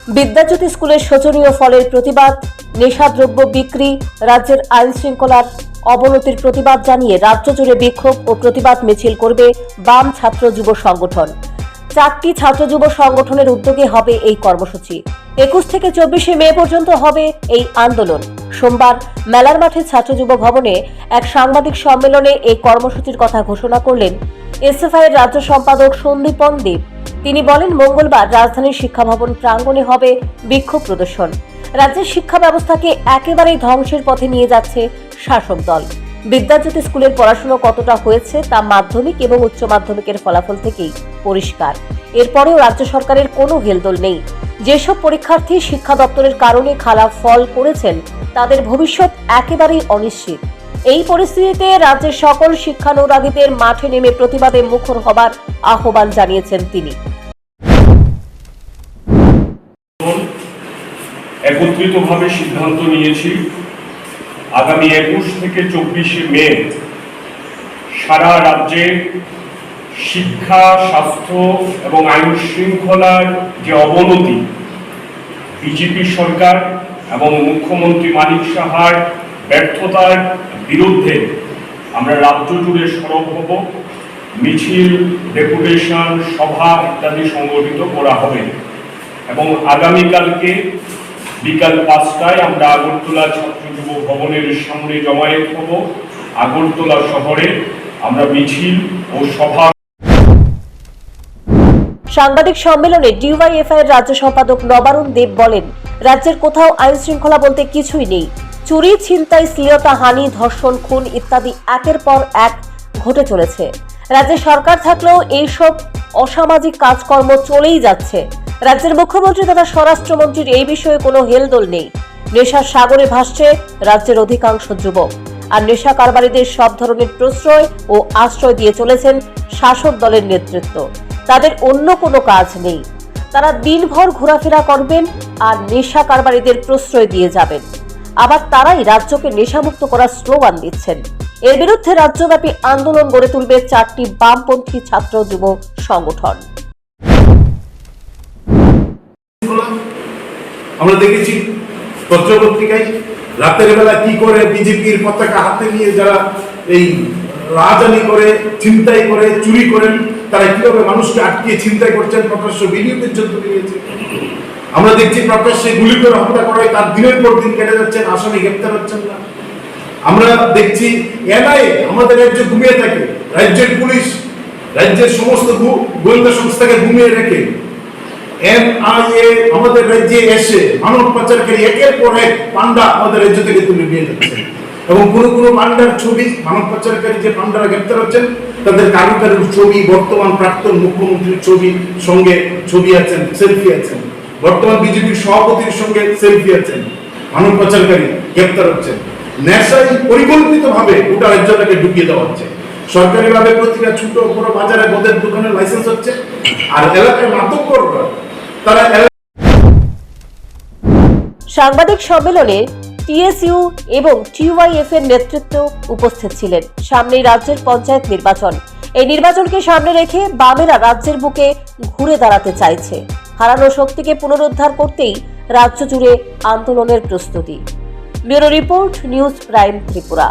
বিদ্যাজ্যোতি স্কুলের শোচনীয় ফলের প্রতিবাদ, নেশাদ্রব্য বিক্রি, রাজ্যের আইন শৃঙ্খলার অবনতির প্রতিবাদ জানিয়ে রাজ্য জুড়ে বিক্ষোভ ও প্রতিবাদ মিছিল করবে বাম ছাত্র যুব সংগঠন। 4টি ছাত্র যুব সংগঠনের উদ্যোগে হবে এই কর্মসূচি। 21 থেকে 24 মে পর্যন্ত হবে এই আন্দোলন। সোমবার মেলার মাঠে ছাত্র যুব ভবনে এক সাংবাদিক সম্মেলনে এই কর্মসূচির কথা ঘোষণা করলেন এসএফআই এর রাজ্য সম্পাদক সন্দীপন দেব। তিনি বলেন, মঙ্গলবার রাজধানীর শিক্ষা ভবন প্রাঙ্গণে হবে বিক্ষোভ প্রদর্শন। রাজ্যের শিক্ষা ব্যবস্থাকে একেবারেই ধ্বংসের পথে নিয়ে যাচ্ছে শাসক দল। বিদ্যাজ্যোতি স্কুলের পড়াশোনা কতটা হয়েছে তা মাধ্যমিক এবং উচ্চ মাধ্যমিকের ফলাফল থেকেই পরিষ্কার। এরপরেও রাজ্য সরকারের কোনো হেলদোল নেই। যেসব পরীক্ষার্থী শিক্ষা দপ্তরের কারণে খারাপ ফল করেছেন তাদের ভবিষ্যৎ একেবারেই অনিশ্চিত। এই পরিস্থিতিতে রাজ্যের সকল শিক্ষানুরাগীদের মাঠে নেমে প্রতিবাদে মুখর হবার আহ্বান জানিয়েছেন তিনি। একত্রিতভাবে সিদ্ধান্ত নিয়েছি আগামী 21 থেকে 24 মে সারা রাজ্যে শিক্ষা, স্বাস্থ্য এবং আইন শৃঙ্খলার যে অবনতি, বিজেপি সরকার এবং মুখ্যমন্ত্রী মানিক সাহার ব্যর্থতার বিরুদ্ধে আমরা রাজ্য জুড়ে সরব হব। মিছিল, ডেপুটেশন, সভা ইত্যাদি সংগঠিত করা হবে এবং আগামীকালকে বিকাল 5টায় আমরা আগরতলা ছাত্র যুব ভবনের সামনে জমায়েত হব। আগরতলা শহরে আমরা মিছিল ও সভা। সাংবাদিক সম্মেলনে ডিওয়াইএফআই এর রাজ্য সম্পাদক নবারুণ দেব বলেন, রাজ্যের কোথাও আইন শৃঙ্খলা বলতে কিছুই নেই। চুরি, ছিনতাই, শ্লীলতা, হানি, ধর্ষণ, খুন ইত্যাদি একের পর এক ঘটে চলেছে। রাজ্যে সরকার থাকলেও এইসব অসামাজিক কাজকর্ম চলেই যাচ্ছে। রাজ্যের মুখ্যমন্ত্রী তথা স্বরাষ্ট্রমন্ত্রীর এই বিষয়ে কোনো হেলদোল নেই। নেশার সাগরে ভাসছে রাজ্যের অধিকাংশ যুবক, আর নেশা কারবারিদের সব ধরনের প্রশ্রয় ও আশ্রয় দিয়ে চলেছেন শাসক দলের নেতৃত্ব। তাদের অন্য কোনো কাজ নেই। তারা দিনভর ঘোরাফেরা করবেন আর নেশা কারবারিদের প্রশ্রয় দিয়ে যাবেন। আবার তারাই রাজ্যকে নেশামুক্ত করার স্লোগান দিচ্ছেন। এর বিরুদ্ধে রাজ্যব্যাপী আন্দোলন গড়ে তুলবে 4টি বামপন্থী ছাত্র যুব সংগঠন। আমরা দেখেছি পত্রপত্রিকায় রাতের বেলা কি করে বিজেপির পতাকা হাতে নিয়ে যারা এই রাজধানী করে, ছিনতাই করে, চুরি করেন, তারা কিভাবে মানুষকে আটকিয়ে ছিনতাই করছেন, প্রকাশ্য ভিডিও পর্যন্ত নিয়েছে। আমরা দেখছি প্রকাশ্যে গুলি করে হত্যা করে তার দিনের পর দিন কেটে যাচ্ছেন, আসামি গ্রেপ্তার হচ্ছেন না। আমরা দেখছি এনআইএ আমাদের রাজ্যে ঘুমিয়ে থাকে, রাজ্যের পুলিশ রাজ্যের সমস্ত গোয়েন্দা সংস্থাকে ঘুমিয়ে রেখে এনআইএ আমাদের রাজ্যে এসে মানব পাচারকারী একের পর এক পান্ডা আমাদের রাজ্য থেকে তুলে নিয়ে যাচ্ছে। এবং কোন কোন পান্ডার ছবি, মানব পাচারকারী যে পান্ডারা গ্রেপ্তার হচ্ছেন তাদের কারুর ছবি, বর্তমান প্রাক্তন মুখ্যমন্ত্রীর ছবি সঙ্গে ছবি আছেন, সেলফি আছেন, বর্তমান বিজেপির সভাপতির সঙ্গে সেলফি আছেন। মানব পাচারকারী গ্রেপ্তার হচ্ছেন। নেশায় পরিকল্পিতভাবে গোটা রাজ্যটাকে ঢুকিয়ে দেওয়া হচ্ছে। সরকারিভাবে প্রতিটা ছোট বড় বাজারে মদের দোকানের লাইসেন্স হচ্ছে, আর এলাকায় মাদকরা তারা। সাংবাদিক সম্মেলনে টিএসইউ এবং টিওয়াইএফ এর নেতৃত্ব উপস্থিত ছিলেন। সামনেই রাজ্যের পঞ্চায়েত নির্বাচন। এই নির্বাচনকে সামনে রেখে বামেরা রাজ্যের বুকে ঘুরে দাঁড়াতে চাইছে। হারানো শক্তিকে পুনরুদ্ধার করতেই রাজ্য জুড়ে আন্দোলনের প্রস্তুতি। Bureau report, news prime Tripura.